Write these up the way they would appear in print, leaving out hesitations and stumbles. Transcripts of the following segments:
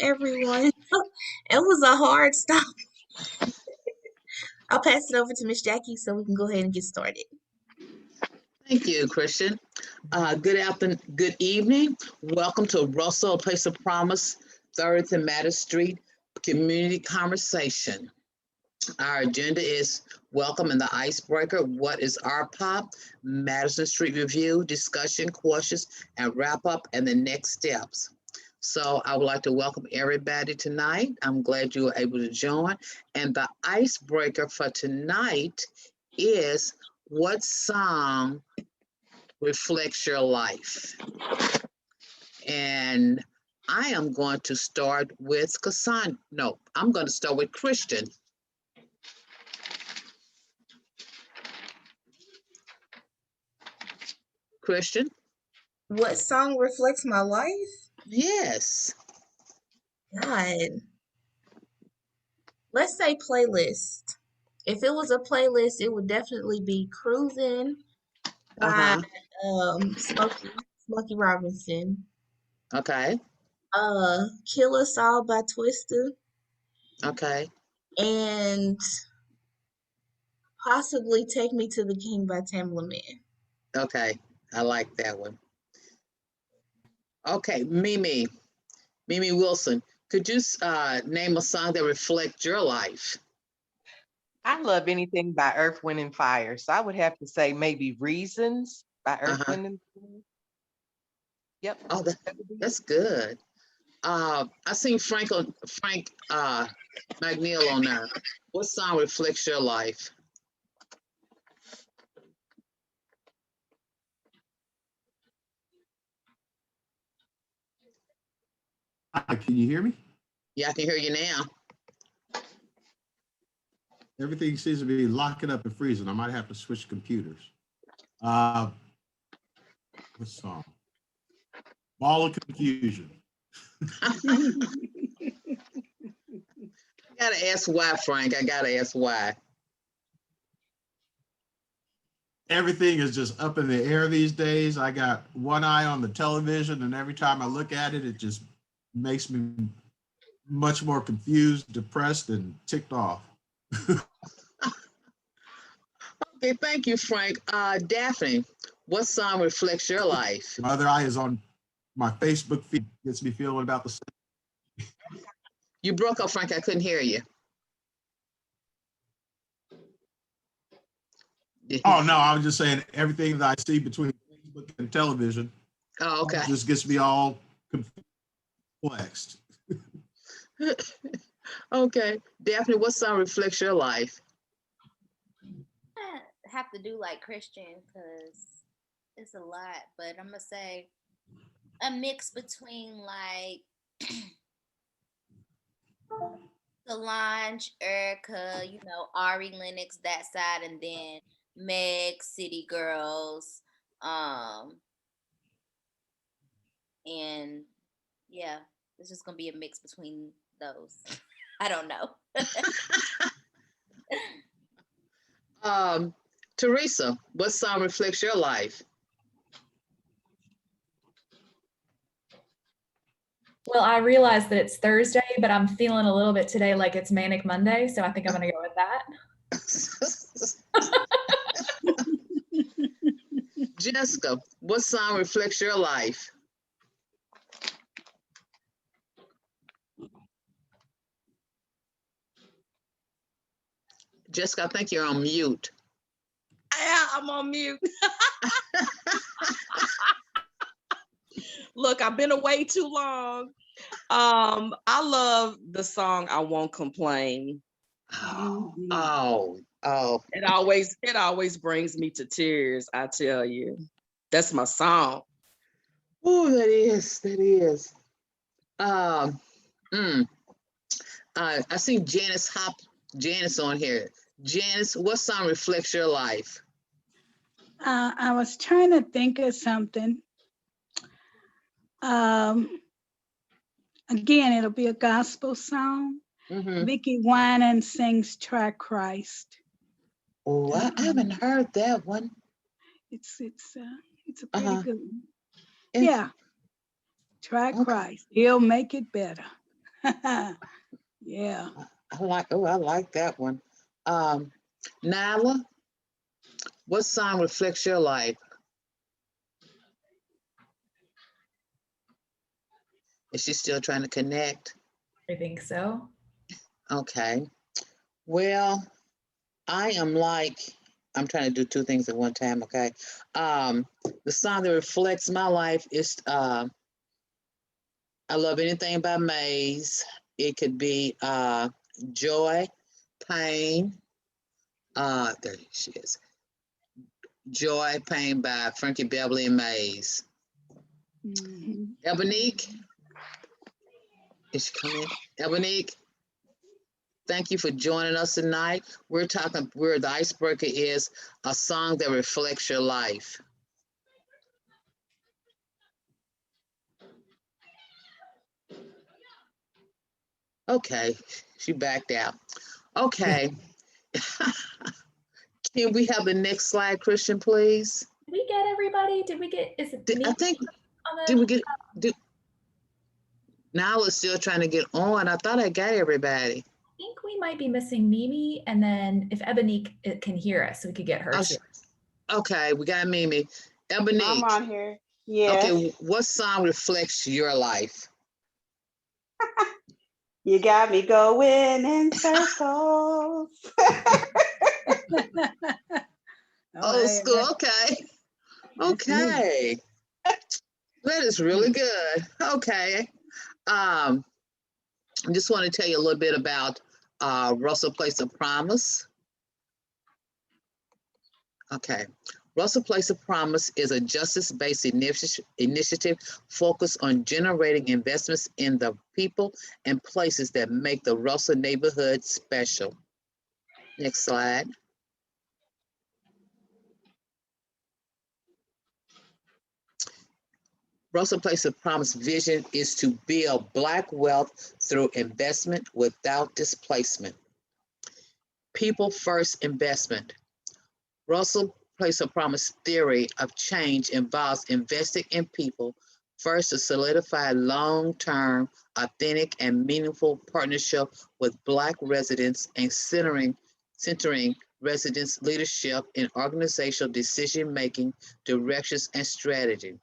everyone. It was a hard stop. I'll pass it over to Miss Jackie so we can go ahead and get started. Thank you, Christian. Good afternoon, good evening. Welcome to Russell, a Place of Promise, 30th Madison Street Community Conversation. Our agenda is welcome and the icebreaker. What is RPOP? Madison Street Review, discussion, questions, and wrap up, and the next steps. So I would like to welcome everybody tonight. I'm glad you were able to join. And the icebreaker for tonight is, what song reflects your life? And I am going to start with Cassandra. No, I'm going to start with Christian. Christian? What song reflects my life? Yes. God. Let's say playlist. If it was a playlist, it would definitely be Cruising by Smokey Robinson. Okay. Kill Us All by Twista. Okay. And possibly Take Me to the King by Tamla Mann. Okay. I like that one. Okay, Mimi Wilson, could you name a song that reflects your life? I love anything by Earth, Wind, and Fire. So I would have to say maybe Reasons by Earth, Wind, and Fire. Yep. Oh, that's good. I seen Frank McNeil on there. What song reflects your life? Can you hear me? Yeah, I can hear you now. Everything seems to be locking up and freezing. I might have to switch computers. What song? Ball of Confusion. I gotta ask why, Frank. I gotta ask why. Everything is just up in the air these days. I got one eye on the television, and every time I look at it, it just makes me much more confused, depressed, and ticked off. Okay, thank you, Frank. Daphne, what song reflects your life? My other eye is on my Facebook feed. Gets me feeling about the same. You broke up, Frank. I couldn't hear you. Oh, no, I was just saying everything that I see between Facebook and television. Oh, okay. Just gets me all perplexed. Okay. Daphne, what song reflects your life? I have to do like Christian because it's a lot, but I'm gonna say a mix between like Solange, Erica, Ari Lennox, that side, and then Meg, City Girls, and yeah, it's just gonna be a mix between those. I don't know. Theresa, what song reflects your life? Well, I realize that it's Thursday, but I'm feeling a little bit today like it's Manic Monday, so I think I'm going to go with that. Jessica, what song reflects your life? Jessica, I think you're on mute. Yeah, I'm on mute. Look, I've been away too long. I love the song "I Won't Complain." Oh. It always brings me to tears. I tell you, that's my song. Oh, that is. I see Janice on here. Janice, what song reflects your life? I was trying to think of something. Again, it'll be a gospel song. Vicki Winans sings "Try Christ." Oh, I haven't heard that one. It's a pretty good one. Yeah. Try Christ. He'll make it better. Yeah. I like that one. Nyla, what song reflects your life? Is she still trying to connect? I think so. Okay. Well, I'm trying to do two things at one time, okay? The song that reflects my life is I Love Anything by Maze. It could be Joy, Pain. There she is. Joy, Pain by Frankie Beverly and Maze. Mhm. Ebonique, is she coming? Ebonique, thank you for joining us tonight. We're talking where the icebreaker is a song that reflects your life. Okay, she backed out. Okay. Can we have the next slide, Christian, please? Did we get everybody? Did we get, is it me I think, on did the, we get, now we're still trying to get on. I thought I got everybody. I think we might be missing Mimi, and then if Ebonique can hear us, we could get her too. Okay, we got Mimi. I'm Ebonique, on here. Yes. okay, what song reflects your life? You got me going in circles. Old school, okay. Okay. That is really good. Okay. I just want to tell you a little bit about Russell Place of Promise. Okay. Russell Place of Promise is a justice-based initiative focused on generating investments in the people and places that make the Russell neighborhood special. Next slide. Russell Place of Promise vision is to build Black wealth through investment without displacement. People first investment. Russell Place of Promise theory of change involves investing in people first to solidify long-term, authentic, and meaningful partnership with Black residents and centering residents' leadership in organizational decision-making, directions, and strategy.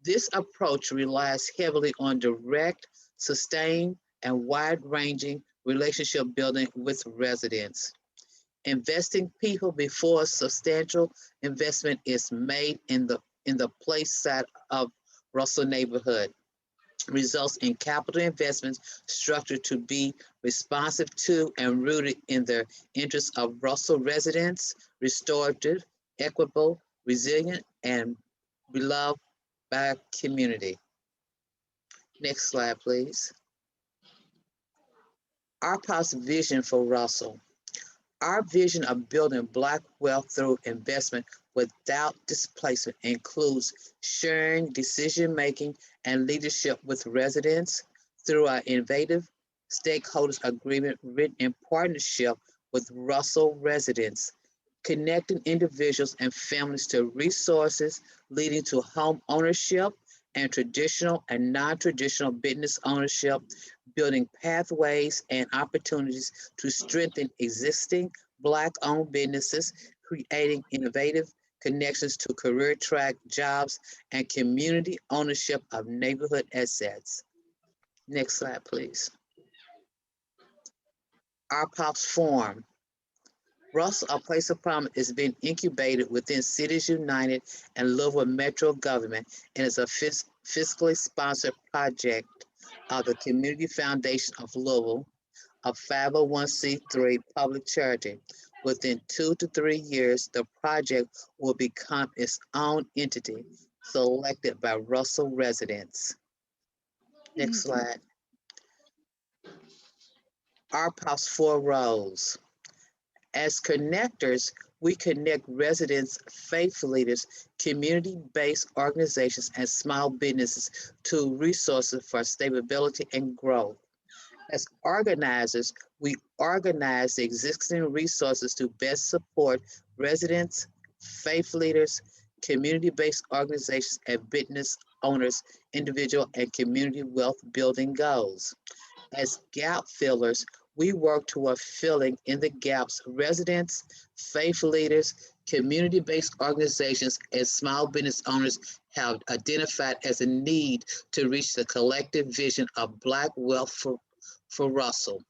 This approach relies heavily on direct, sustained, and wide-ranging relationship building with residents. Investing people before substantial investment is made in the place side of Russell neighborhood results in capital investments structured to be responsive to and rooted in the interests of Russell residents, restorative, equitable, resilient, and beloved by community. Next slide, please. RPOP's vision for Russell. Our vision of building Black wealth through investment without displacement includes sharing decision-making and leadership with residents through our innovative stakeholders agreement written in partnership with Russell residents, connecting individuals and families to resources leading to home ownership and traditional and non-traditional business ownership, building pathways and opportunities to strengthen existing Black-owned businesses, creating innovative connections to career track jobs and community ownership of neighborhood assets. Next slide, please. RPOP's form. Russell, A Place of Promise, is being incubated within Cities United and Louisville Metro government and is a fiscally sponsored project of the Community Foundation of Louisville, a 501c3 public charity. Within 2 to 3 years, the project will become its own entity selected by Russell residents. Next slide. RPOP's 4 roles. As connectors, we connect residents, faith leaders, community-based organizations, and small businesses to resources for stability and growth. As organizers, we organize the existing resources to best support residents, faith leaders, community-based organizations, and business owners, individual and community wealth building goals. As gap fillers, we work toward filling in the gaps residents, faith leaders, community-based organizations, and small business owners have identified as a need to reach the collective vision of Black wealth for Russell.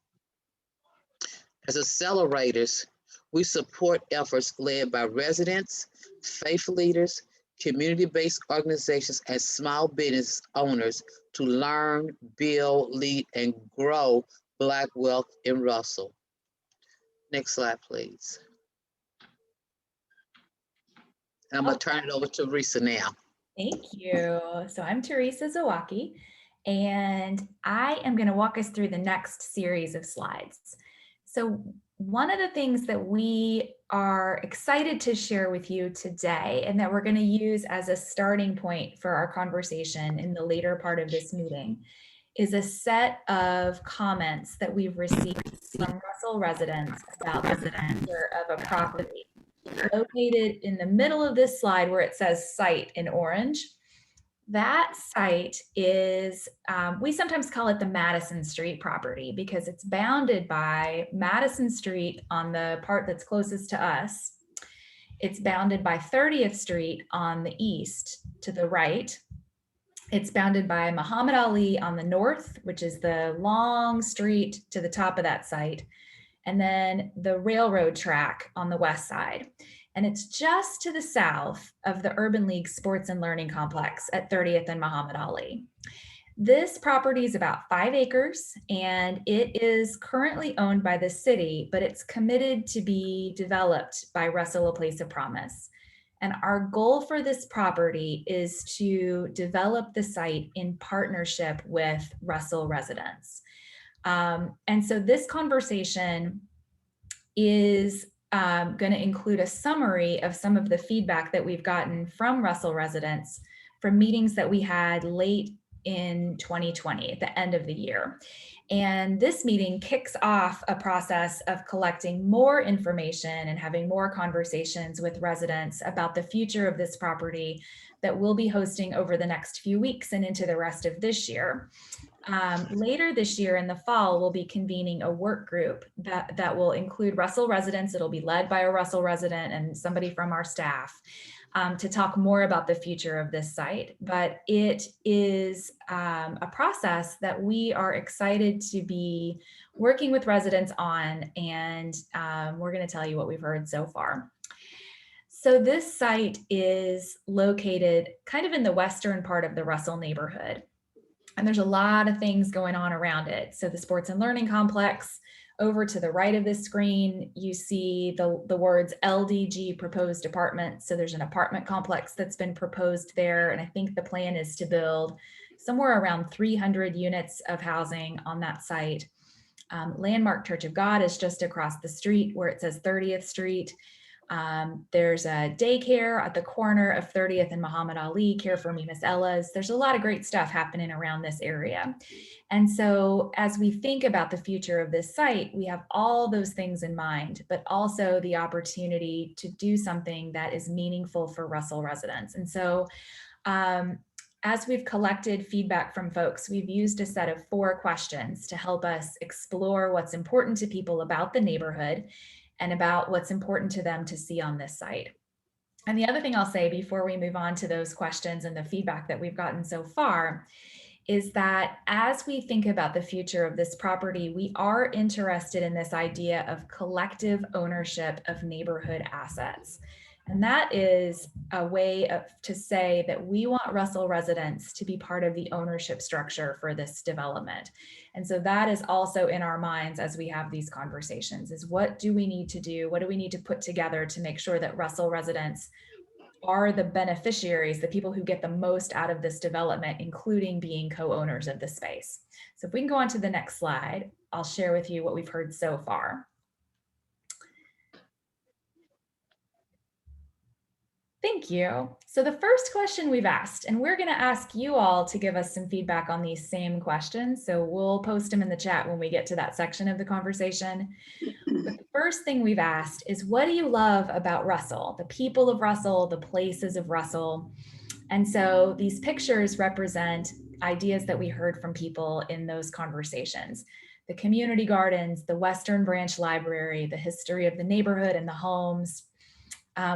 As accelerators, we support efforts led by residents, faith leaders, community-based organizations, and small business owners to learn, build, lead, and grow Black wealth in Russell. Next slide, please. I'm gonna turn it over to Theresa now. Thank you. So I'm Theresa Zawacki, and I am going to walk us through the next series of slides. So one of the things that we are excited to share with you today, and that we're going to use as a starting point for our conversation in the later part of this meeting, is a set of comments that we've received from Russell residents about the future of a property located in the middle of this slide where it says site in orange. That site is, we sometimes call it the Madison Street property because it's bounded by Madison Street on the part that's closest to us. It's bounded by 30th Street on the east to the right. It's bounded by Muhammad Ali on the north, which is the long street to the top of that site, and then the railroad track on the west side. And it's just to the south of the Urban League Sports and Learning Complex at 30th and Muhammad Ali. This property is about 5 acres, and it is currently owned by the city, but it's committed to be developed by Russell, a Place of Promise. And our goal for this property is to develop the site in partnership with Russell residents. And so this conversation is going to include a summary of some of the feedback that we've gotten from Russell residents from meetings that we had late in 2020 at the end of the year. And this meeting kicks off a process of collecting more information and having more conversations with residents about the future of this property that we'll be hosting over the next few weeks and into the rest of this year. Later this year in the fall, we'll be convening a work group that will include Russell residents. It'll be led by a Russell resident and somebody from our staff to talk more about the future of this site. But it is a process that we are excited to be working with residents on, and we're going to tell you what we've heard so far. So this site is located kind of in the western part of the Russell neighborhood. And there's a lot of things going on around it. So the Sports and Learning Complex, over to the right of this screen, you see the words LDG proposed apartments. So there's an apartment complex that's been proposed there. And I think the plan is to build somewhere around 300 units of housing on that site. Landmark Church of God is just across the street where it says 30th Street. There's a daycare at the corner of 30th and Muhammad Ali, Care for Me Miss Ella's. There's a lot of great stuff happening around this area. And so as we think about the future of this site, we have all those things in mind, but also the opportunity to do something that is meaningful for Russell residents. And so as we've collected feedback from folks, we've used a set of 4 questions to help us explore what's important to people about the neighborhood and about what's important to them to see on this site. And the other thing I'll say before we move on to those questions and the feedback that we've gotten so far is that as we think about the future of this property, we are interested in this idea of collective ownership of neighborhood assets. And that is a way to say that we want Russell residents to be part of the ownership structure for this development. And so that is also in our minds as we have these conversations, is what do we need to do? What do we need to put together to make sure that Russell residents are the beneficiaries, the people who get the most out of this development, including being co-owners of the space. So if we can go on to the next slide, I'll share with you what we've heard so far. Thank you. So the first question we've asked, and we're going to ask you all to give us some feedback on these same questions. So we'll post them in the chat when we get to that section of the conversation. But the first thing we've asked is, what do you love about Russell, the people of Russell, the places of Russell? And so these pictures represent ideas that we heard from people in those conversations. The community gardens, the Western Branch Library, the history of the neighborhood and the homes.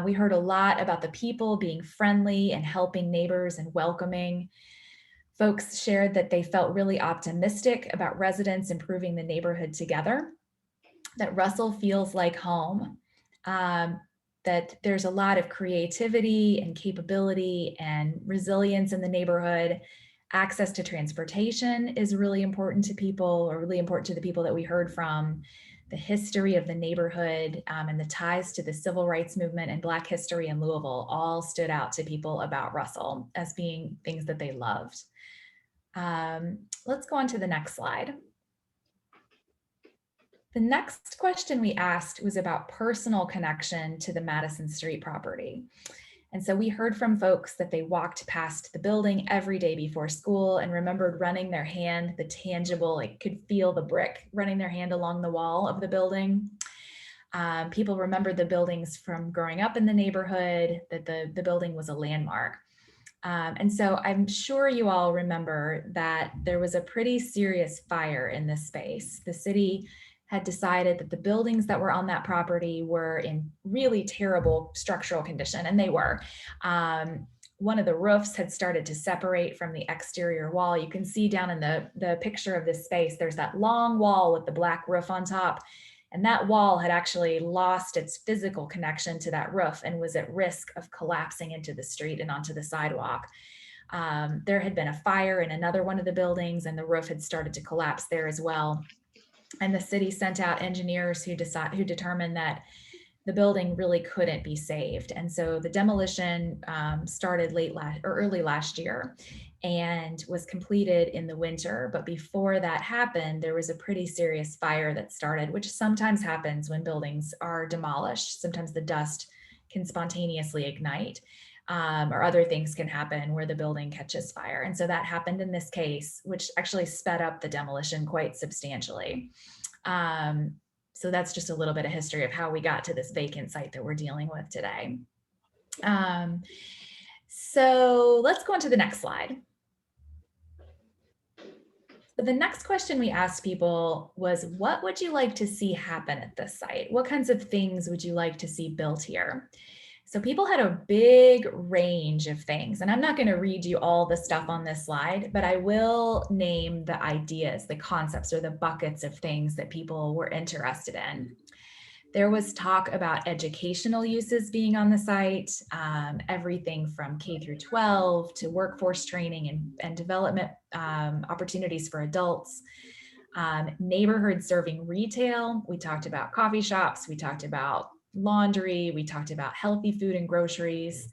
We heard a lot about the people being friendly and helping neighbors and welcoming. Folks shared that they felt really optimistic about residents improving the neighborhood together, that Russell feels like home, that there's a lot of creativity and capability and resilience in the neighborhood. Access to transportation is really important to people, or really important to the people that we heard from. The history of the neighborhood and the ties to the civil rights movement and Black history in Louisville all stood out to people about Russell as being things that they loved. Let's go on to the next slide. The next question we asked was about personal connection to the Madison Street property. And so we heard from folks that they walked past the building every day before school and remembered running their hand, the tangible, like could feel the brick, running their hand along the wall of the building. People remembered the buildings from growing up in the neighborhood, that the building was a landmark. And so I'm sure you all remember that there was a pretty serious fire in this space. The city had decided that the buildings that were on that property were in really terrible structural condition, and they were. One of the roofs had started to separate from the exterior wall. You can see down in the picture of this space, there's that long wall with the black roof on top, and that wall had actually lost its physical connection to that roof and was at risk of collapsing into the street and onto the sidewalk. There had been a fire in another one of the buildings, and the roof had started to collapse there as well. And the city sent out engineers who determined that the building really couldn't be saved. And so the demolition started early last year and was completed in the winter. But before that happened, there was a pretty serious fire that started, which sometimes happens when buildings are demolished. Sometimes the dust can spontaneously ignite. Or other things can happen where the building catches fire. And so that happened in this case, which actually sped up the demolition quite substantially. So that's just a little bit of history of how we got to this vacant site that we're dealing with today. So let's go on to the next slide. So the next question we asked people was, what would you like to see happen at this site? What kinds of things would you like to see built here? So people had a big range of things, and I'm not going to read you all the stuff on this slide, but I will name the ideas, the concepts, or the buckets of things that people were interested in. There was talk about educational uses being on the site, everything from K through 12 to workforce training and development opportunities for adults. Neighborhood serving retail. We talked about coffee shops. We talked about laundry, we talked about healthy food and groceries,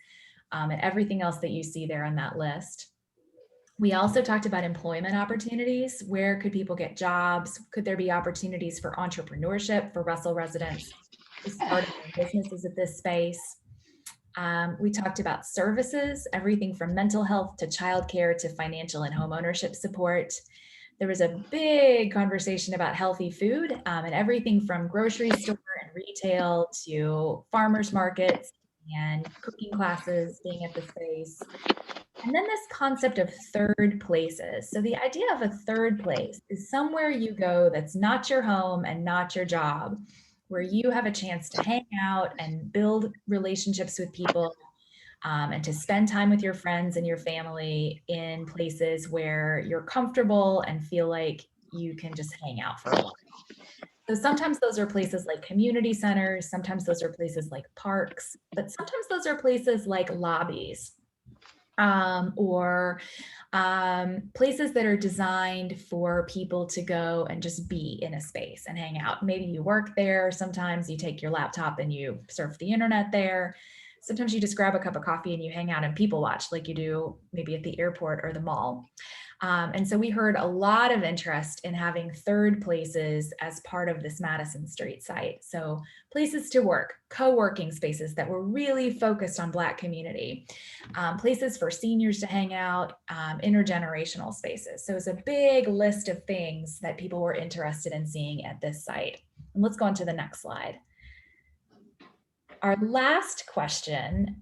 and everything else that you see there on that list. We also talked about employment opportunities. Where could people get jobs? Could there be opportunities for entrepreneurship for Russell residents to start businesses at this space? We talked about services, everything from mental health to childcare to financial and home ownership support. There was a big conversation about healthy food and everything from grocery store and retail to farmers markets and cooking classes being at the space. And then this concept of third places. So the idea of a third place is somewhere you go that's not your home and not your job, where you have a chance to hang out and build relationships with people, and to spend time with your friends and your family in places where you're comfortable and feel like you can just hang out for a while. So sometimes those are places like community centers, sometimes those are places like parks, but sometimes those are places like lobbies, or places that are designed for people to go and just be in a space and hang out. Maybe you work there, sometimes you take your laptop and you surf the internet there. Sometimes you just grab a cup of coffee and you hang out and people watch like you do maybe at the airport or the mall. And so we heard a lot of interest in having third places as part of this Madison Street site. So places to work, co-working spaces that were really focused on Black community, places for seniors to hang out, intergenerational spaces. So it's a big list of things that people were interested in seeing at this site. And let's go on to the next slide. Our last question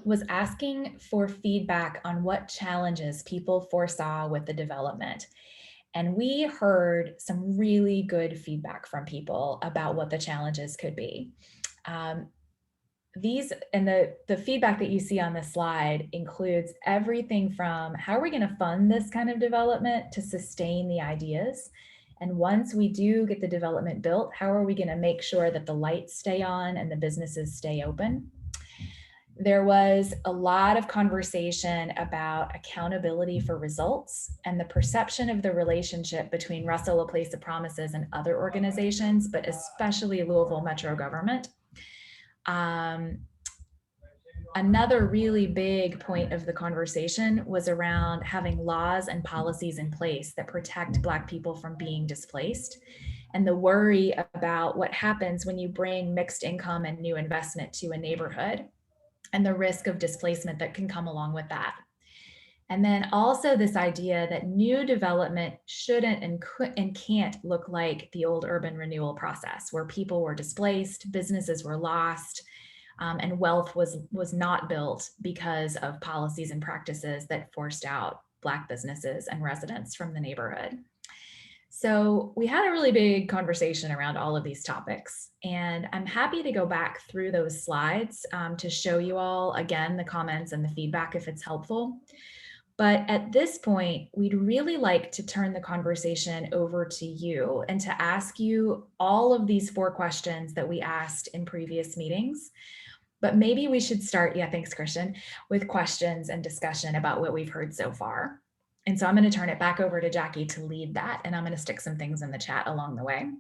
was asking for feedback on what challenges people foresaw with the development. And we heard some really good feedback from people about what the challenges could be. The feedback that you see on this slide includes everything from how are we going to fund this kind of development to sustain the ideas? And once we do get the development built, how are we going to make sure that the lights stay on and the businesses stay open? There was a lot of conversation about accountability for results and the perception of the relationship between Russell, a Place of Promises, and other organizations, but especially Louisville Metro government. Another really big point of the conversation was around having laws and policies in place that protect Black people from being displaced, and the worry about what happens when you bring mixed income and new investment to a neighborhood, and the risk of displacement that can come along with that. And then also this idea that new development shouldn't and can't look like the old urban renewal process, where people were displaced, businesses were lost, and wealth was not built because of policies and practices that forced out Black businesses and residents from the neighborhood. So we had a really big conversation around all of these topics, and I'm happy to go back through those slides to show you all again the comments and the feedback if it's helpful. But at this point, we'd really like to turn the conversation over to you and to ask you all of these 4 questions that we asked in previous meetings. But maybe we should start, yeah, thanks, Christian, with questions and discussion about what we've heard so far. And so I'm going to turn it back over to Jackie to lead that, and I'm going to stick some things in the chat along the way.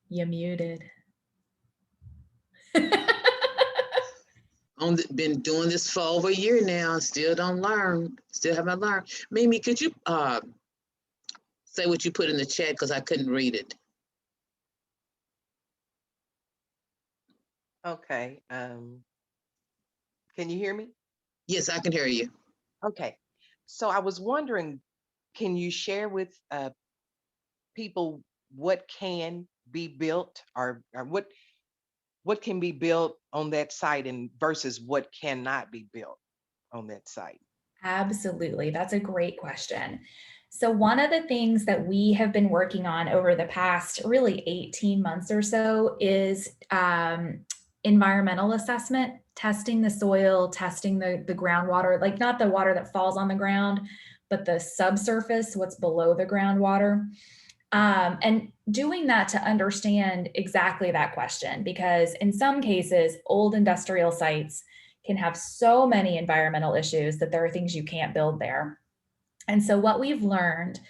You're muted. Been doing this for over a year now, still don't learn, still haven't learned. Mimi, could you say what you put in the chat, because I couldn't read it. Okay. Can you hear me? Yes, I can hear you. Okay. So I was wondering, can you share with people what can be built, or what can be built on that site and versus what cannot be built on that site? Absolutely. That's a great question. So one of the things that we have been working on over the past really 18 months or so is environmental assessment, testing the soil, testing the groundwater, like not the water that falls on the ground, but the subsurface, what's below the groundwater. And doing that to understand exactly that question, because in some cases, old industrial sites can have so many environmental issues that there are things you can't build there. And so what we've learned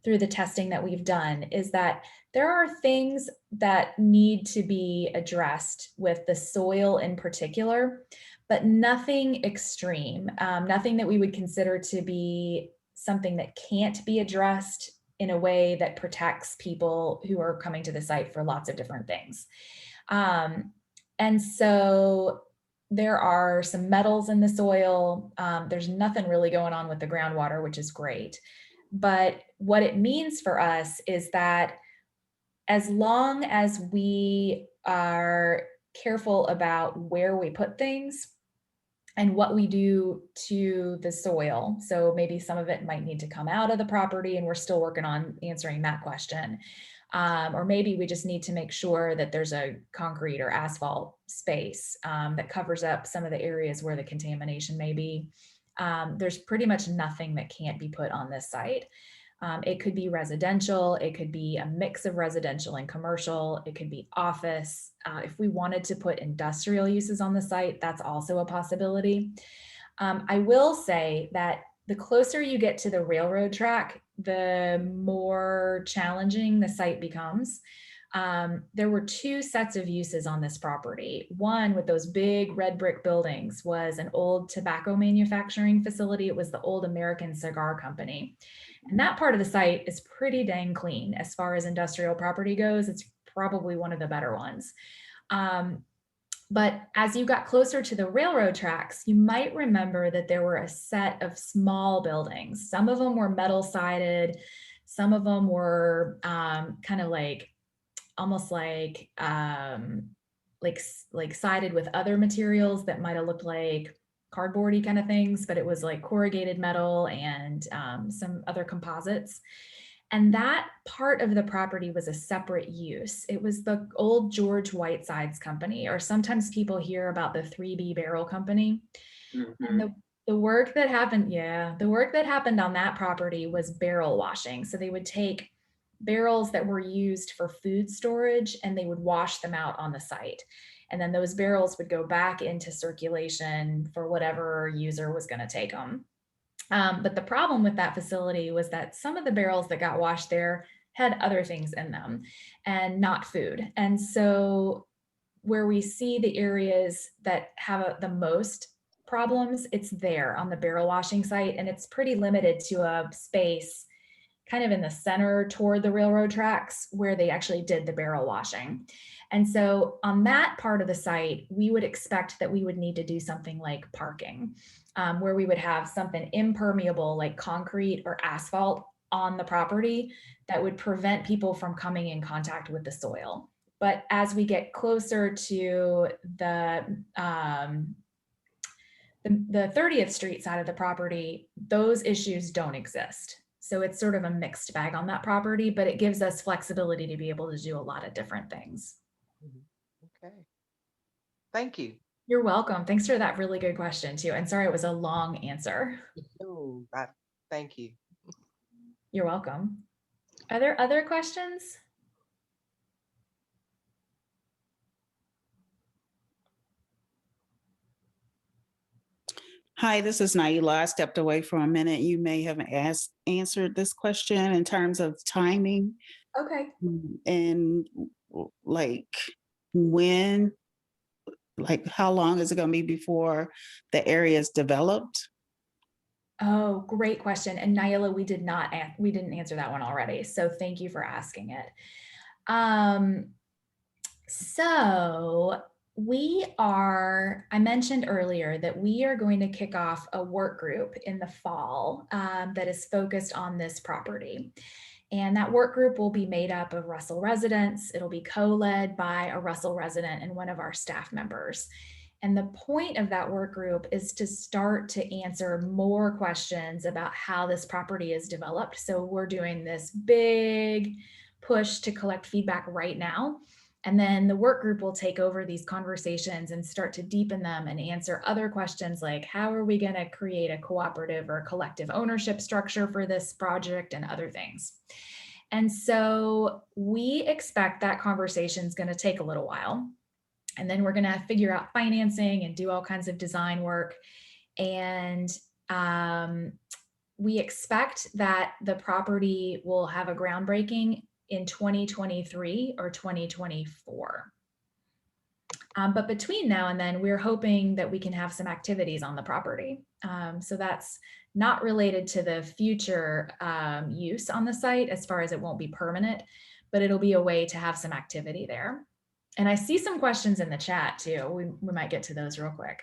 through the testing that we've done is that there are things that need to be addressed with the soil in particular, but nothing extreme, nothing that we would consider to be something that can't be addressed in a way that protects people who are coming to the site for lots of different things. And so there are some metals in the soil. There's nothing really going on with the groundwater, which is great. But what it means for us is that as long as we are careful about where we put things and what we do to the soil, so maybe some of it might need to come out of the property, and we're still working on answering that question. Or maybe we just need to make sure that there's a concrete or asphalt space that covers up some of the areas where the contamination may be. There's pretty much nothing that can't be put on this site. It could be residential, it could be a mix of residential and commercial, it could be office. If we wanted to put industrial uses on the site, that's also a possibility. I will say that the closer you get to the railroad track, the more challenging the site becomes. There were 2 sets of uses on this property. One, with those big red brick buildings, was an old tobacco manufacturing facility. It was the Old American Cigar Company. And that part of the site is pretty dang clean. As far as industrial property goes, it's probably one of the better ones. But as you got closer to the railroad tracks, you might remember that there were a set of small buildings. Some of them were metal sided. Some of them were kind of like, almost like sided with other materials that might have looked like cardboardy kind of things, but it was like corrugated metal and some other composites. And that part of the property was a separate use. It was the old George Whitesides Company, or sometimes people hear about the 3B Barrel Company. And the work that happened, the work that happened on that property was barrel washing. So they would take barrels that were used for food storage and they would wash them out on the site. And then those barrels would go back into circulation for whatever user was going to take them. But the problem with that facility was that some of the barrels that got washed there had other things in them and not food. And so where we see the areas that have the most problems, it's there on the barrel washing site. And it's pretty limited to a space kind of in the center toward the railroad tracks where they actually did the barrel washing. And so on that part of the site, we would expect that we would need to do something like parking, where we would have something impermeable like concrete or asphalt on the property that would prevent people from coming in contact with the soil. But as we get closer to the 30th Street side of the property, those issues don't exist. So it's sort of a mixed bag on that property, but it gives us flexibility to be able to do a lot of different things. Okay. Thank you. You're welcome. Thanks for that really good question too. And sorry, it was a long answer. Oh, thank you. You're welcome. Are there other questions? Hi, this is Naila. I stepped away for a minute. You may have answered this question in terms of timing. Okay. And like when, like how long is it going to be before the area is developed? Oh, great question. And Naila, we didn't answer that one already. So thank you for asking it. So I mentioned earlier that we are going to kick off a work group in the fall that is focused on this property. And that work group will be made up of Russell residents. It'll be co-led by a Russell resident and one of our staff members. And the point of that work group is to start to answer more questions about how this property is developed. So we're doing this big push to collect feedback right now. And then the work group will take over these conversations and start to deepen them and answer other questions like, how are we going to create a cooperative or collective ownership structure for this project and other things. And so we expect that conversation is going to take a little while. And then we're going to figure out financing and do all kinds of design work. And we expect that the property will have a groundbreaking in 2023 or 2024. But between now and then, we're hoping that we can have some activities on the property. So that's not related to the future use on the site, as far as it won't be permanent, but it'll be a way to have some activity there. And I see some questions in the chat too. We might get to those real quick.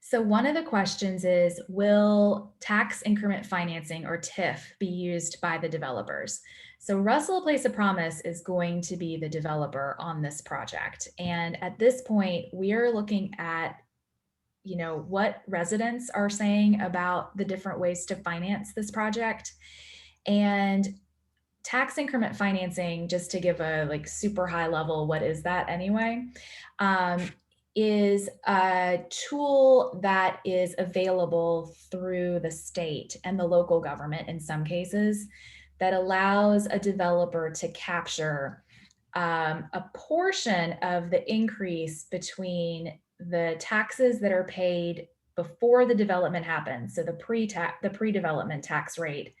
So one of the questions is, will tax increment financing or TIF be used by the developers? So Russell Place of Promise is going to be the developer on this project. And at this point, we are looking at, what residents are saying about the different ways to finance this project. And tax increment financing, just to give a super high level, what is that anyway? Is a tool that is available through the state and the local government in some cases that allows a developer to capture a portion of the increase between the taxes that are paid before the development happens. So the pre-development tax rate.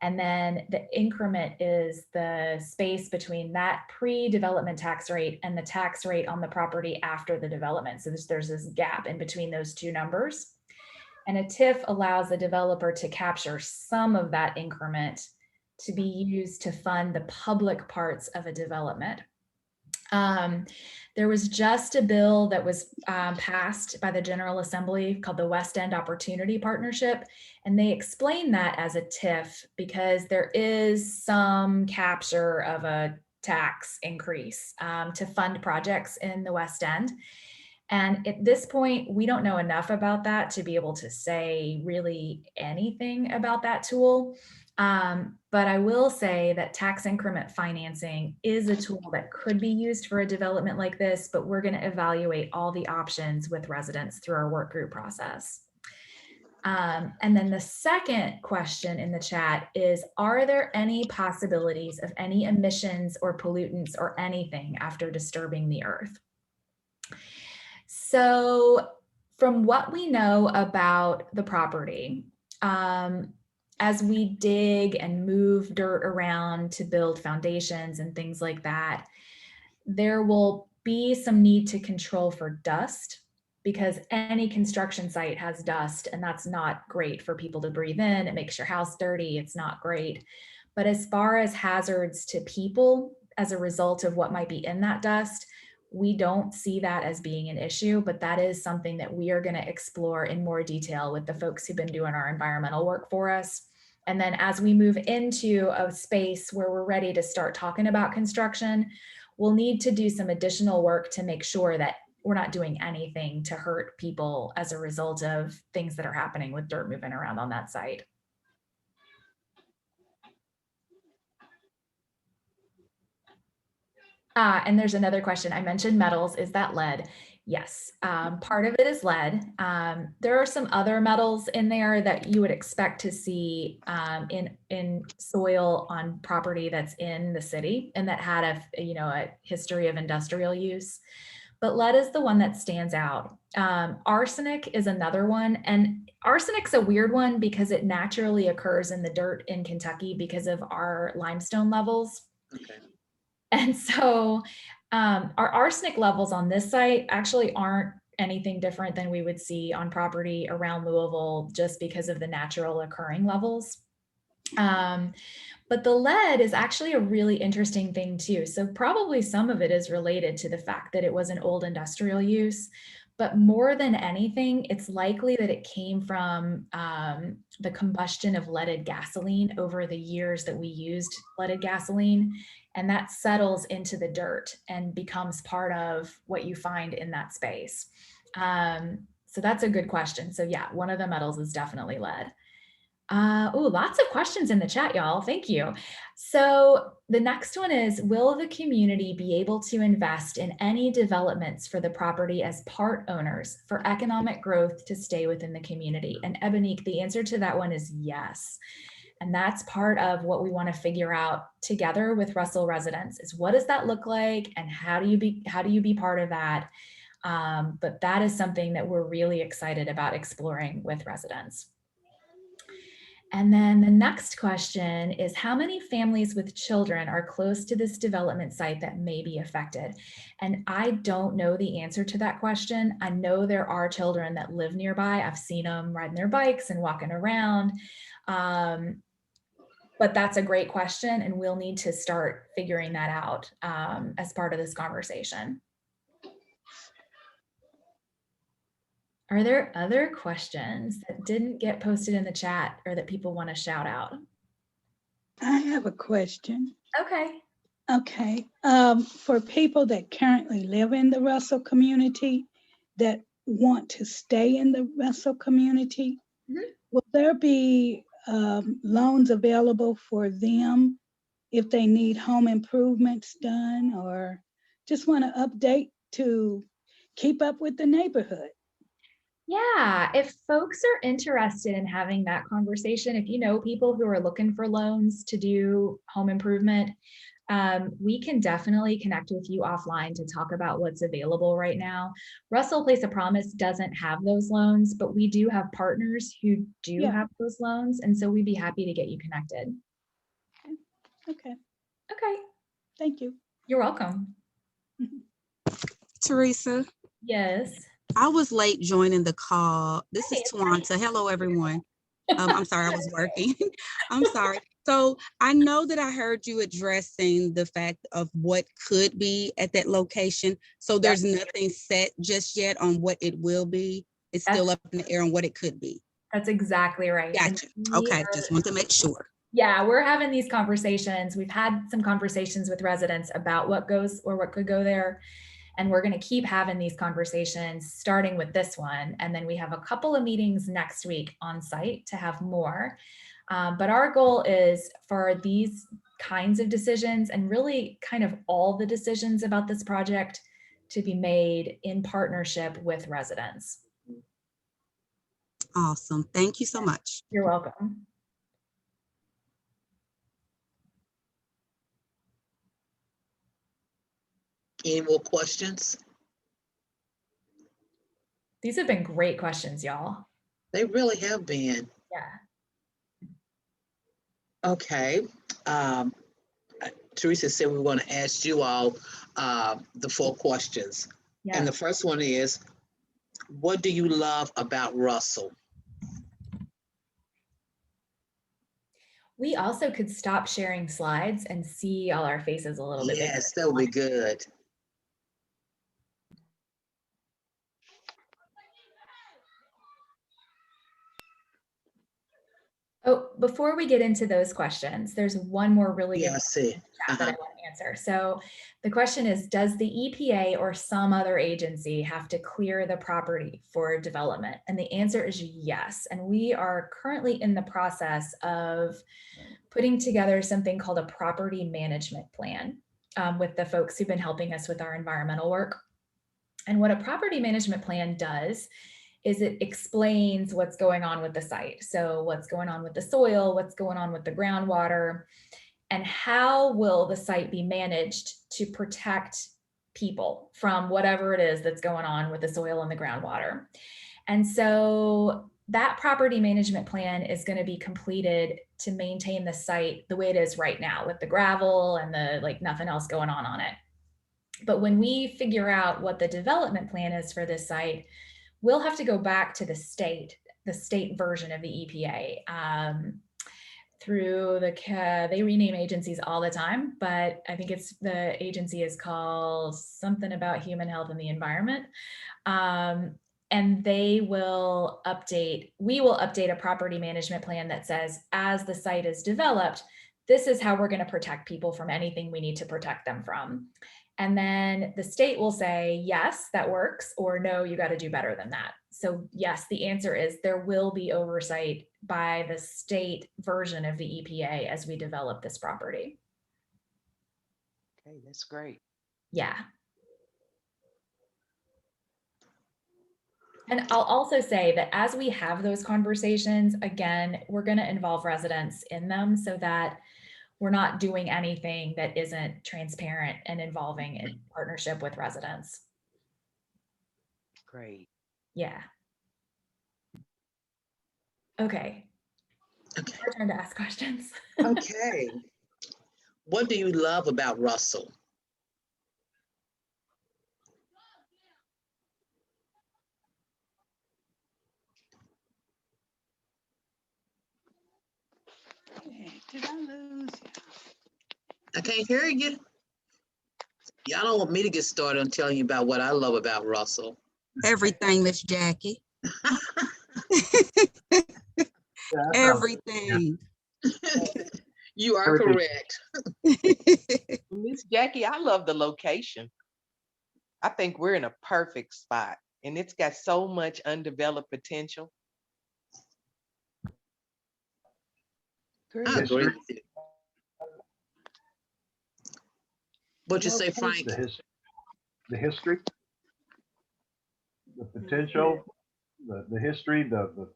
And then the increment is the space between that pre-development tax rate and the tax rate on the property after the development. So there's this gap in between those two numbers. And a TIF allows the developer to capture some of that increment to be used to fund the public parts of a development. There was just a bill that was passed by the General Assembly called the West End Opportunity Partnership, and they explain that as a TIF because there is some capture of a tax increase to fund projects in the West End. And at this point, we don't know enough about that to be able to say really anything about that tool. But I will say that tax increment financing is a tool that could be used for a development like this, but we're going to evaluate all the options with residents through our work group process. And then the second question in the chat is, are there any possibilities of any emissions or pollutants or anything after disturbing the earth? So from what we know about the property, as we dig and move dirt around to build foundations and things like that, there will be some need to control for dust because any construction site has dust and that's not great for people to breathe in. It makes your house dirty. It's not great. But as far as hazards to people as a result of what might be in that dust, we don't see that as being an issue, but that is something that we are going to explore in more detail with the folks who've been doing our environmental work for us. And then as we move into a space where we're ready to start talking about construction, we'll need to do some additional work to make sure that we're not doing anything to hurt people as a result of things that are happening with dirt moving around on that site. And there's another question. I mentioned metals. Is that lead? Yes, part of it is lead. There are some other metals in there that you would expect to see in soil on property that's in the city and that had a history of industrial use. But lead is the one that stands out. Arsenic is another one, and arsenic's a weird one because it naturally occurs in the dirt in Kentucky because of our limestone levels. Okay. And so our arsenic levels on this site actually aren't anything different than we would see on property around Louisville just because of the natural occurring levels. But the lead is actually a really interesting thing too. So probably some of it is related to the fact that it was an old industrial use, but more than anything, it's likely that it came from the combustion of leaded gasoline over the years that we used leaded gasoline. And that settles into the dirt and becomes part of what you find in that space. So that's a good question. So yeah, one of the metals is definitely lead. Oh, lots of questions in the chat, y'all. Thank you. So the next one is, will the community be able to invest in any developments for the property as part owners for economic growth to stay within the community? And Ebonique, the answer to that one is yes. And that's part of what we want to figure out together with Russell residents is what does that look like and how do you be part of that? But that is something that we're really excited about exploring with residents. And then the next question is, how many families with children are close to this development site that may be affected? And I don't know the answer to that question. I know there are children that live nearby. I've seen them riding their bikes and walking around. But that's a great question, and we'll need to start figuring that out as part of this conversation. Are there other questions that didn't get posted in the chat or that people want to shout out? I have a question. Okay. Okay. For people that currently live in the Russell community that want to stay in the Russell community, will there be loans available for them if they need home improvements done, or just want to update to keep up with the neighborhood? Yeah, if folks are interested in having that conversation, if you know people who are looking for loans to do home improvement, we can definitely connect with you offline to talk about what's available right now. Russell Place of Promise doesn't have those loans, but we do have partners who do have those loans. And so we'd be happy to get you connected. Okay. Okay. Thank you. You're welcome. Theresa. Yes. I was late joining the call. This is Twanta. Hello, everyone. I'm sorry, I was working. I'm sorry. So I know that I heard you addressing the fact of what could be at that location. So there's nothing set just yet on what it will be. It's still up in the air on what it could be. That's exactly right. And Gotcha. we Okay, are- just want to make sure. Yeah, we're having these conversations. We've had some conversations with residents about what goes or what could go there. And we're going to keep having these conversations starting with this one. And then we have a couple of meetings next week on site to have more. But our goal is for these kinds of decisions and really kind of all the decisions about this project to be made in partnership with residents. Awesome. Thank you so much. You're welcome. Any more questions? These have been great questions, y'all. They really have been. Yeah. Okay. Theresa said we want to ask you all the 4 questions. Yeah. And the first one is, what do you love about Russell? We also could stop sharing slides and see all our faces a little bit. Yes, that would be good. Oh, before we get into those questions, there's one more really good Yeah, I see. chat that I want to answer. So the question is, does the EPA or some other agency have to clear the property for development? And the answer is yes. And we are currently in the process of putting together something called a property management plan with the folks who've been helping us with our environmental work. And what a property management plan does is it explains what's going on with the site. So what's going on with the soil, what's going on with the groundwater, and how will the site be managed to protect people from whatever it is that's going on with the soil and the groundwater. And so that property management plan is going to be completed to maintain the site the way it is right now with the gravel and the like nothing else going on it. But when we figure out what the development plan is for this site, we'll have to go back to the state version of the EPA through they rename agencies all the time, but I think the agency is called something about human health and the environment. And we will update a property management plan that says, as the site is developed, this is how we're going to protect people from anything we need to protect them from. And then the state will say, yes, that works, or no, you got to do better than that. So yes, the answer is there will be oversight by the state version of the EPA as we develop this property. Okay, that's great. Yeah. And I'll also say that as we have those conversations, again, we're going to involve residents in them so that we're not doing anything that isn't transparent and involving in partnership with residents. Great. Yeah. Okay. Okay. Our turn to ask questions. Okay. What do you love about Russell? Did I lose you? I can't hear you. Y'all don't want me to get started on telling you about what I love about Russell. Everything, Miss Jackie. Everything. You are correct. Miss Jackie, I love the location. I think we're in a perfect spot, and it's got so much undeveloped potential. I agree with you. What'd you say, Frank? The history, the potential, the history, the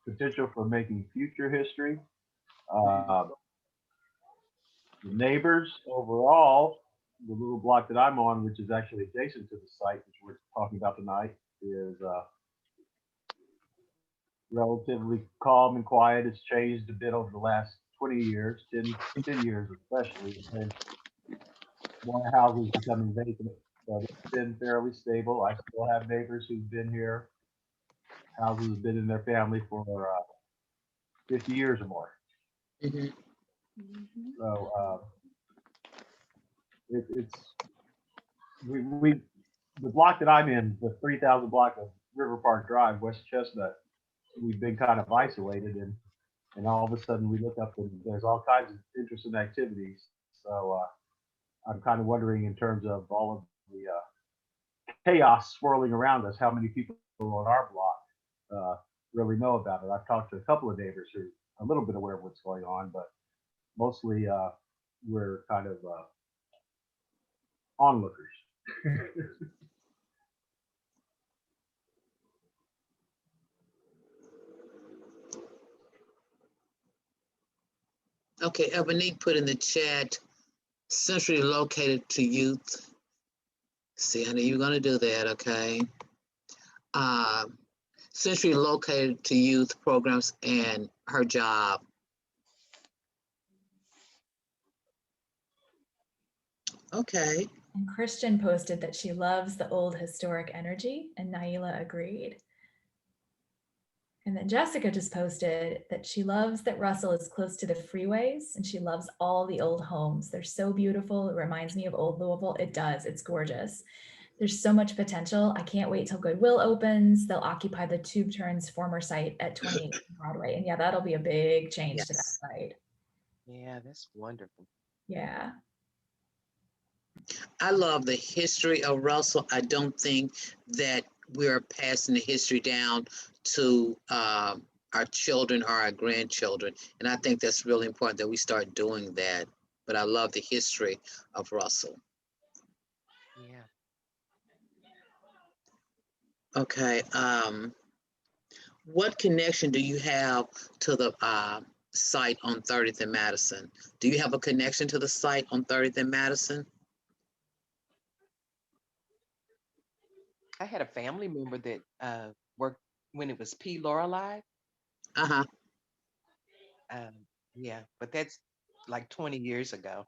potential for making future history. The neighbors overall, the little block that I'm on, which is actually adjacent to the site, which we're talking about tonight, is relatively calm and quiet. It's changed a bit over the last 20 years, 10 years especially. And more houses becoming vacant, but it's been fairly stable. I still have neighbors who've been here. Houses have been in their family for 50 years or more. Mhm. So it's we the block that I'm in, the 3,000 block of River Park Drive, West Chestnut. We've been kind of isolated, and all of a sudden we look up and there's all kinds of interesting activities. So I'm kind of wondering, in terms of all of the chaos swirling around us, how many people on our block really know about it. I've talked to a couple of neighbors who are a little bit aware of what's going on, but mostly we're kind of onlookers. Okay, Ebony put in the chat, centrally located to youth. See, I knew you were gonna do that, okay? Centrally located to youth programs and her job. Okay. And Christian posted that she loves the old historic energy, and Naila agreed. And then Jessica just posted that she loves that Russell is close to the freeways, and she loves all the old homes. They're so beautiful. It reminds me of old Louisville. It does. It's gorgeous. There's so much potential. I can't wait till Goodwill opens. They'll occupy the Tube Turn's former site at 28 Broadway. And yeah, that'll be a big change to that site. Yeah, that's wonderful. Yeah. I love the history of Russell. I don't think that we're passing the history down to our children or our grandchildren. And I think that's really important that we start doing that. But I love the history of Russell. Yeah. Okay. What connection do you have to the site on 30th and Madison? Do you have a connection to the site on 30th and Madison? I had a family member that worked when it was P. Lorelei. Uh-huh. Yeah, but that's like 20 years ago.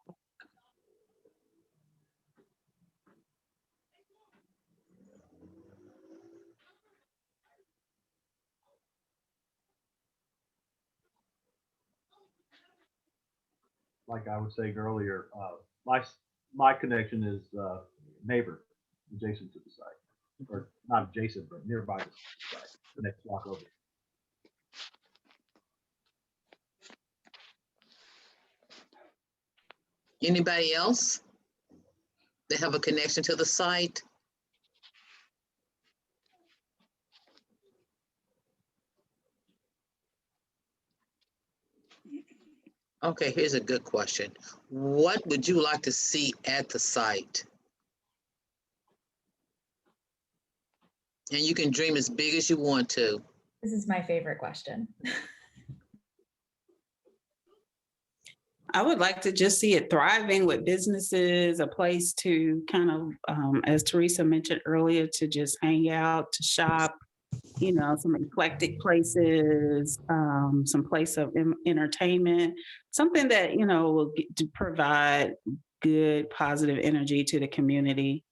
Like I was saying earlier, my connection is neighbor adjacent to the site, or not adjacent, but nearby the site, the next block over. Anybody else that have a connection to the site? Okay, here's a good question. What would you like to see at the site? And you can dream as big as you want to. This is my favorite question. I would like to just see it thriving with businesses, a place to kind of, as Theresa mentioned earlier, to just hang out, to shop, you know, some eclectic places, some place of entertainment, something that, you know, will to provide good, positive energy to the community.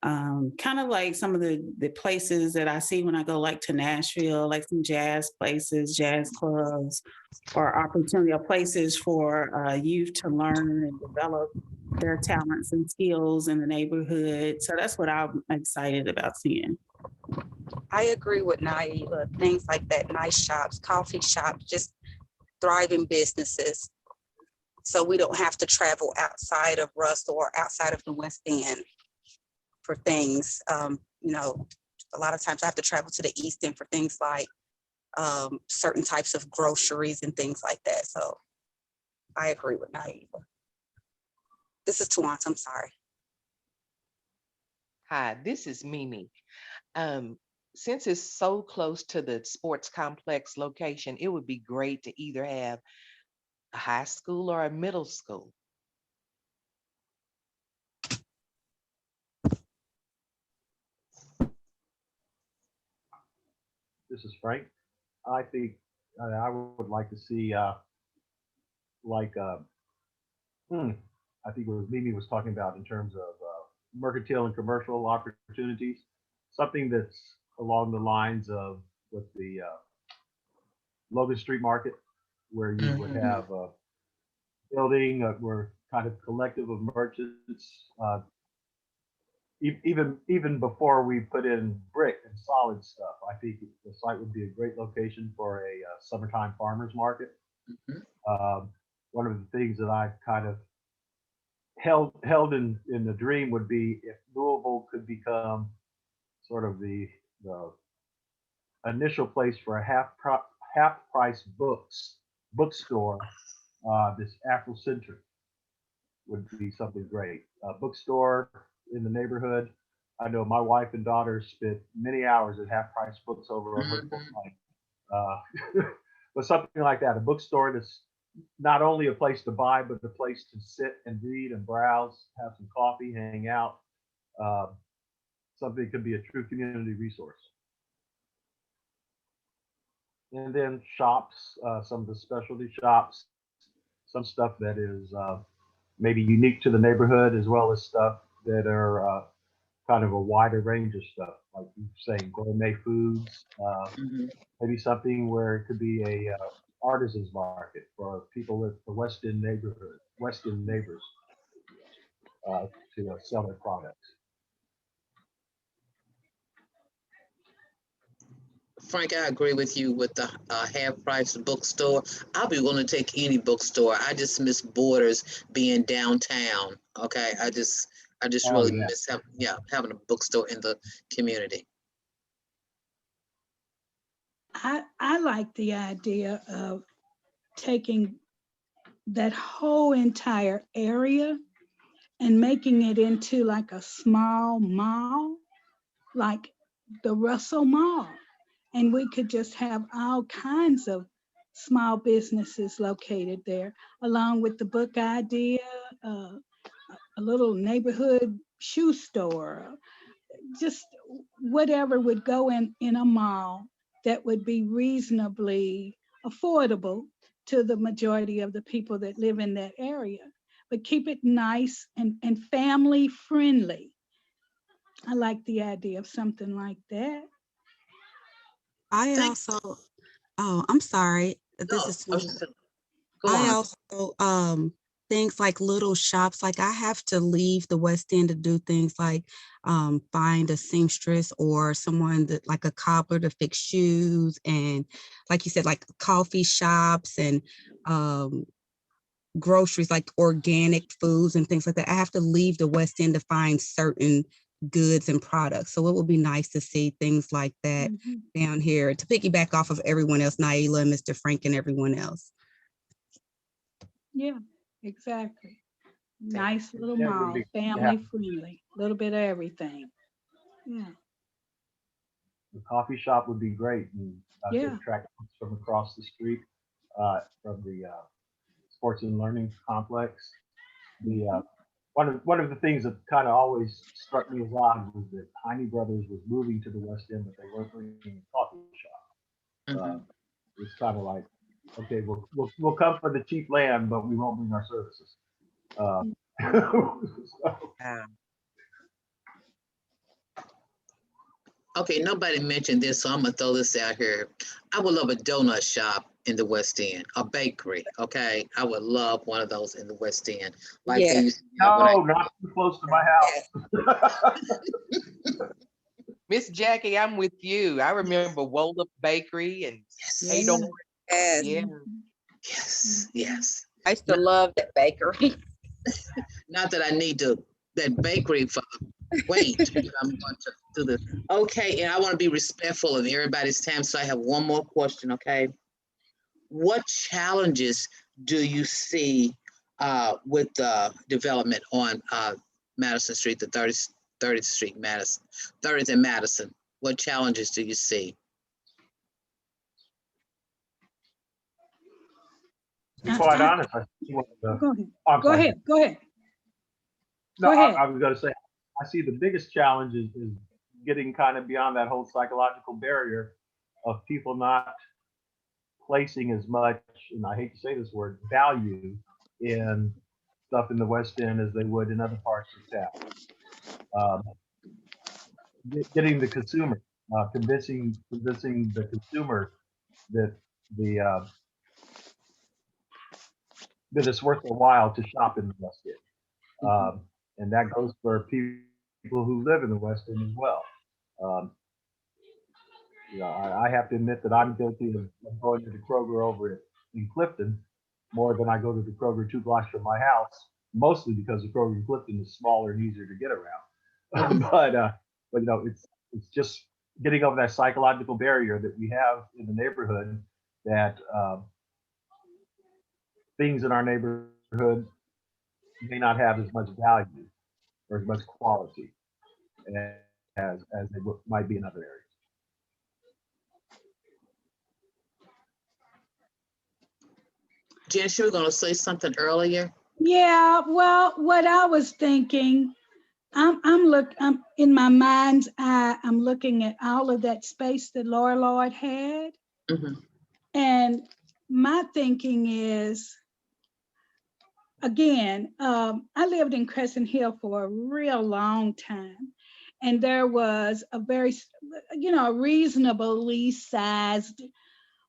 Kind of like some of the places that I see when I go like to Nashville, like some jazz places, jazz clubs, or opportunity or places for youth to learn and develop their talents and skills in the neighborhood. So that's what I'm excited about seeing. I agree with Naila. Things like that, nice shops, coffee shops, just thriving businesses. So we don't have to travel outside of Russell or outside of the West End for things. You know, a lot of times I have to travel to the East End for things like certain types of groceries and things like that. So I agree with Naila. This is Tawant, I'm sorry. Hi, this is Mimi. Since it's so close to the sports complex location, it would be great to either have a high school or a middle school. This is Frank. I think I would like to see like I think it was Mimi was talking about in terms of mercantile and commercial opportunities, something that's along the lines of with the Logan Street Market, where you would have building. We're kind of collective of merchants. Even before we put in brick and solid stuff, I think the site would be a great location for a summertime farmers market. Mhm. One of the things that I kind of held in the dream would be if Louisville could become sort of the initial place for a half price bookstore that's Afrocentric would be something great. A bookstore in the neighborhood. I know my wife and daughter spent many hours at half price books over on her book night. But something like that, a bookstore that's not only a place to buy, but a place to sit and read and browse, have some coffee, hang out. Uh, Something could be a true community resource. And then shops, some of the specialty shops, some stuff that is maybe unique to the neighborhood, as well as stuff that are kind of a wider range of stuff, like you saying gourmet foods, Mhm. maybe something where it could be a artisans market for people with the West End neighborhood, West End neighbors to sell their products. Frank, I agree with you with the half price bookstore. I'll be willing to take any bookstore. I just miss Borders being downtown. Okay, I just Oh really yeah. miss having a bookstore in the community. I like the idea of taking that whole entire area and making it into like a small mall, like the Russell Mall. And we could just have all kinds of small businesses located there, along with the book idea, a little neighborhood shoe store, just whatever would go in a mall that would be reasonably affordable to the majority of the people that live in that area, but keep it nice and family friendly. I like the idea of something like that. I Thank. also, oh, I'm sorry. This No, is I was Susan. just go I on. also things like little shops, like I have to leave the West End to do things like find a seamstress or someone that like a cobbler to fix shoes, and like you said, like coffee shops and um groceries like organic foods and things like that. I have to leave the West End to find certain goods and products. So it would be nice to see things like that Mhm. down here to piggyback off of everyone else, Naila and Mr. Frank and everyone else. Yeah, exactly. Nice little Yeah, it would mall, be good to have family friendly, a little bit of everything. Yeah, the coffee shop would be great, and could yeah. attract folks from across the street from the sports and learning complex. The Mhm. one of the things that kind of always struck me as odd was that Tiny Brothers was moving to the West End, but they weren't bringing a coffee shop. Mhm. It's kind of like, okay, we'll come for the cheap land, but we won't bring our services. Uh, so, Okay, nobody mentioned this, so I'm gonna throw this out here. I would love a donut shop in the West End, a bakery. Okay, I would love one of those in the West End, like they Yeah. used to have when I. no, not too close to my house. Miss Jackie, I'm with you. I remember Wolup Bakery and Hate Yeah. on. Yes. Yeah. Yes, Mhm. yes. I used to Not, love that bakery. not that I need to that bakery for the wait. But I'm going to do this. Okay, and I want to be respectful of everybody's time, so I have one more question. Okay, what challenges do you see with the development on Madison Street, the 30th Street, Madison, 30th and Madison? What challenges do you see? To be quite I- honest, I see one of the. Go ahead. I'm Go sorry. ahead. Go ahead. No, Go ahead. I was going to say, I see the biggest challenge is getting kind of beyond that whole psychological barrier of people not placing as much, and I hate to say this word, value in stuff in the West End as they would in other parts of town. Getting the consumer, convincing the consumer that the that it's worth their while to shop in the West End. And that goes for people who live in the West End as well. Um, I have to admit that I'm guilty of going to the Kroger over in Clifton more than I go to the Kroger 2 blocks from my house, mostly because the Kroger in Clifton is smaller and easier to get around. But it's just getting over that psychological barrier that we have in the neighborhood that things in our neighborhood may not have as much value or as much quality as they might be in other areas. Jen, you were going to say something earlier. Yeah, well, what I was thinking, I'm in my mind's eye, I'm looking at all of that space that Laura Lloyd had. Mm-hmm. And my thinking is, again, I lived in Crescent Hill for a real long time. And there was a very, a reasonably sized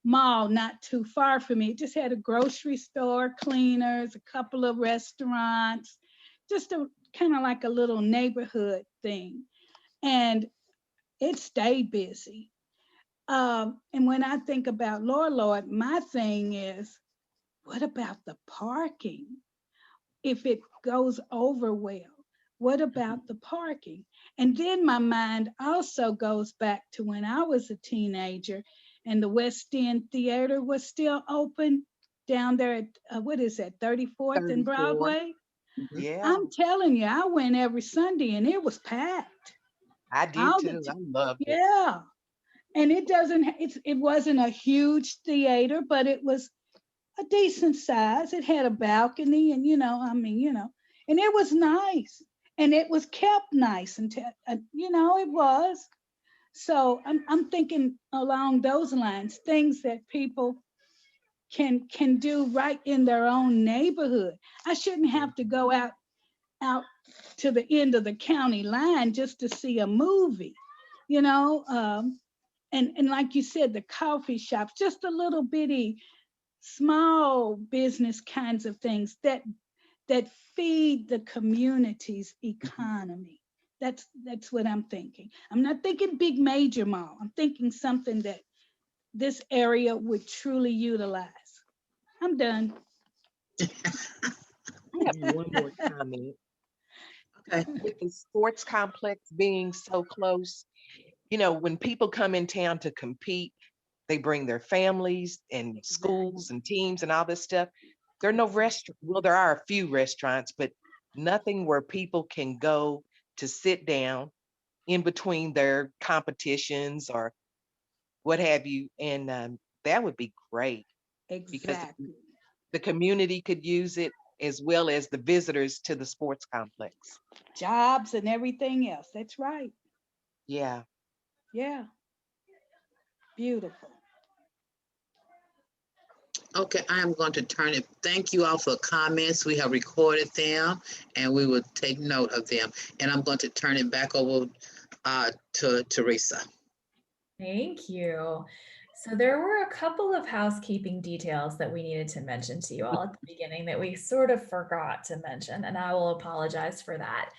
mall not too far from me. It just had a grocery store, cleaners, a couple of restaurants, just a kind of like a little neighborhood thing. And it stayed busy. And when I think about Laura Lloyd, my thing is, what about the parking? If it goes over well, what about the parking? And then my mind also goes back to when I was a teenager and the West End Theater was still open down there at, what is that, 34th and Broadway? Yeah. I'm telling you, I went every Sunday and it was packed. I did too. I loved it. Yeah. And it wasn't a huge theater, but it was a decent size. It had a balcony and, and it was nice and it was kept nice until, it was. So I'm thinking along those lines, things that people can do right in their own neighborhood. I shouldn't have to go out to the end of the county line just to see a movie, and like you said, the coffee shops, just a little bitty small business kinds of things that feed the community's economy. That's what I'm thinking. I'm not thinking big major mall. I'm thinking something that this area would truly utilize. I'm done. I have one more comment. Okay. With the sports complex being so close, when people come in town to compete, they bring their families and schools and teams and all this stuff. There are no restaurants. Well, there are a few restaurants, but nothing where people can go to sit down in between their competitions or what have you. And that would be great. Because Exactly. the community could use it as well as the visitors to the sports complex. Jobs and everything else. That's right. Yeah. Yeah. Beautiful. Okay, I am going to turn it. Thank you all for comments. We have recorded them and we will take note of them. And I'm going to turn it back over to Theresa. Thank you. So there were a couple of housekeeping details that we needed to mention to you all at the beginning that we sort of forgot to mention, and I will apologize for that.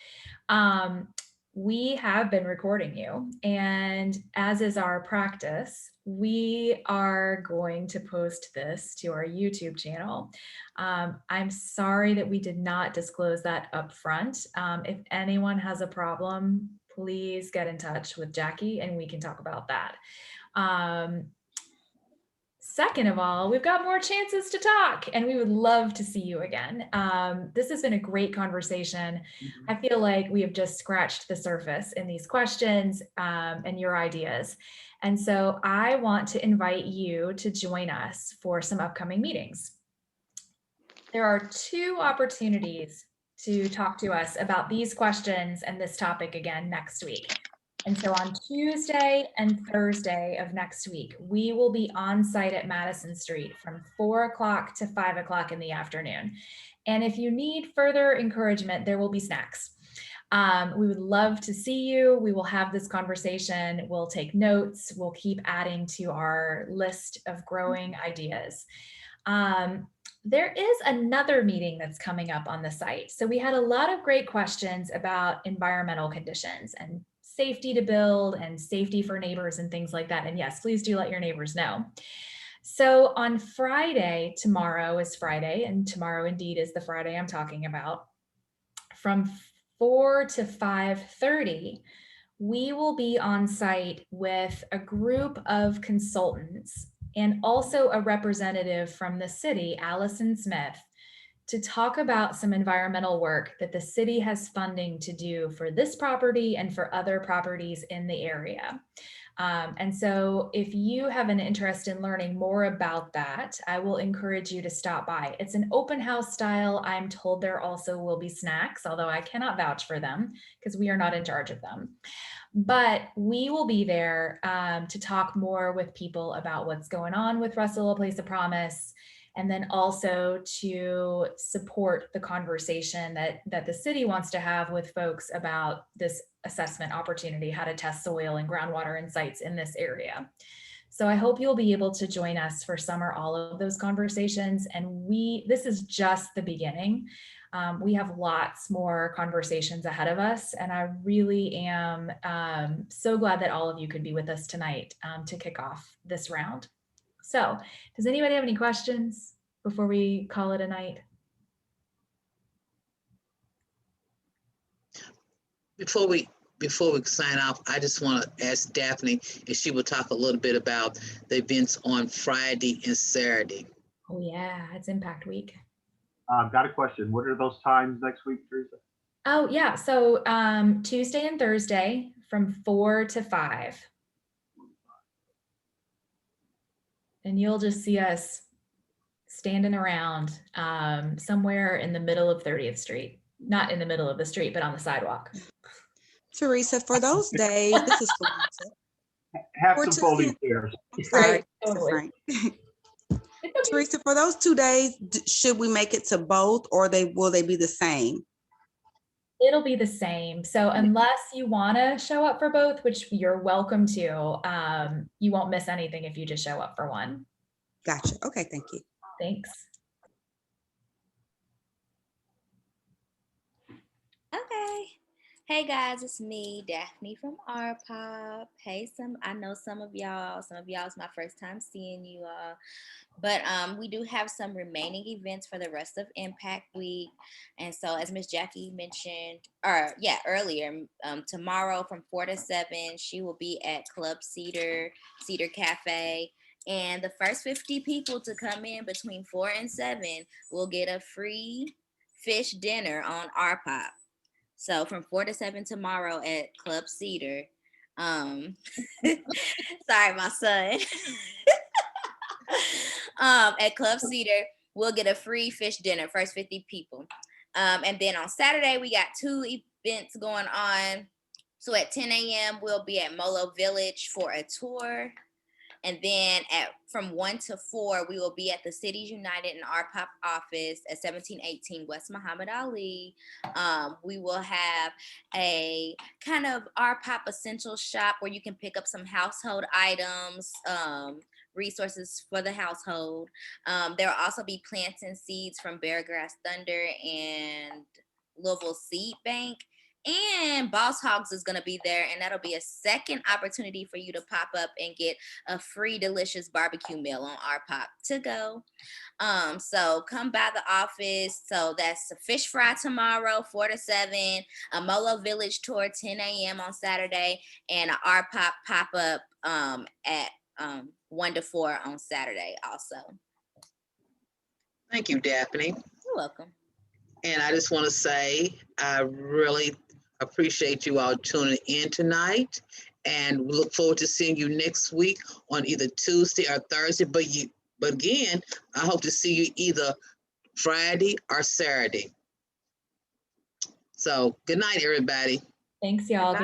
We have been recording you, and as is our practice, we are going to post this to our YouTube channel. I'm sorry that we did not disclose that up front. If anyone has a problem, please get in touch with Jackie and we can talk about that. Second of all, we've got more chances to talk and we would love to see you again. This has been a great conversation. I feel like we have just scratched the surface in these questions and your ideas. And so I want to invite you to join us for some upcoming meetings. There are 2 opportunities to talk to us about these questions and this topic again next week. And so on Tuesday and Thursday of next week, we will be on site at Madison Street from 4 o'clock to 5 o'clock in the afternoon. And if you need further encouragement, there will be snacks. We would love to see you. We will have this conversation. We'll take notes. We'll keep adding to our list of growing ideas. there is another meeting that's coming up on the site. So we had a lot of great questions about environmental conditions and safety to build and safety for neighbors and things like that. And yes, please do let your neighbors know. So on Friday, tomorrow is Friday, and tomorrow indeed is the Friday I'm talking about, from 4 to 5:30, we will be on site with a group of consultants and also a representative from the city, Allison Smith, to talk about some environmental work that the city has funding to do for this property and for other properties in the area. And so if you have an interest in learning more about that, I will encourage you to stop by. It's an open house style. I'm told there also will be snacks, although I cannot vouch for them because we are not in charge of them. But we will be there to talk more with people about what's going on with Russell, A Place of Promise, and then also to support the conversation that the city wants to have with folks about this assessment opportunity, how to test soil and groundwater and sites in this area. So I hope you'll be able to join us for some or all of those conversations. And this is just the beginning. We have lots more conversations ahead of us. And I really am so glad that all of you could be with us tonight to kick off this round. So does anybody have any questions before we call it a night? Before we sign off, I just want to ask Daphne if she will talk a little bit about the events on Friday and Saturday. Oh yeah, it's Impact Week. Got a question. What are those times next week, Theresa? Oh yeah, so Tuesday and Thursday from 4 to 5. And you'll just see us standing around somewhere in the middle of 30th Street. Not in the middle of the street, but on the sidewalk. Teresa, for those days, this is Teresa. Have For some Tuesday- folding chairs. I'm sorry, Totally. Frank. Teresa, for those 2 days, should we make it to both, or will they be the same? It'll be the same. So unless you want to show up for both, which you're welcome to, you won't miss anything if you just show up for one. Gotcha. Okay, thank you. Thanks. Okay. Hey guys, it's me, Daphne from RPOP. Hey, I know some of y'all it's my first time seeing you all. But we do have some remaining events for the rest of Impact Week. And so as Miss Jackie mentioned, earlier, tomorrow from 4 to 7, she will be at Club Cedar Cafe. And the first 50 people to come in between 4 and 7 will get a free fish dinner on RPOP. So from 4 to 7 tomorrow at Club Cedar. Sorry, my son. At Club Cedar, we'll get a free fish dinner, first 50 people. And then on Saturday, we got 2 events going on. So at 10 a.m., we'll be at Molo Village for a tour. And then from 1 to 4, we will be at the Cities United and RPOP office at 1718 West Muhammad Ali. We will have a kind of RPOP essential shop where you can pick up some household items, resources for the household. There will also be plants and seeds from Beargrass Thunder and Louisville Seed Bank. And Boss Hogs is going to be there, and that'll be a second opportunity for you to pop up and get a free delicious barbecue meal on RPOP to go. So come by the office. So that's a fish fry tomorrow, 4 to 7, a Molo Village tour, 10 a.m. on Saturday, and a RPOP pop-up at 1 to 4 on Saturday also. Thank you, Daphne. You're welcome. And I just want to say, I really appreciate you all tuning in tonight, and we look forward to seeing you next week on either Tuesday or Thursday. But again, I hope to see you either Friday or Saturday. So good night, everybody. Thanks, y'all. Good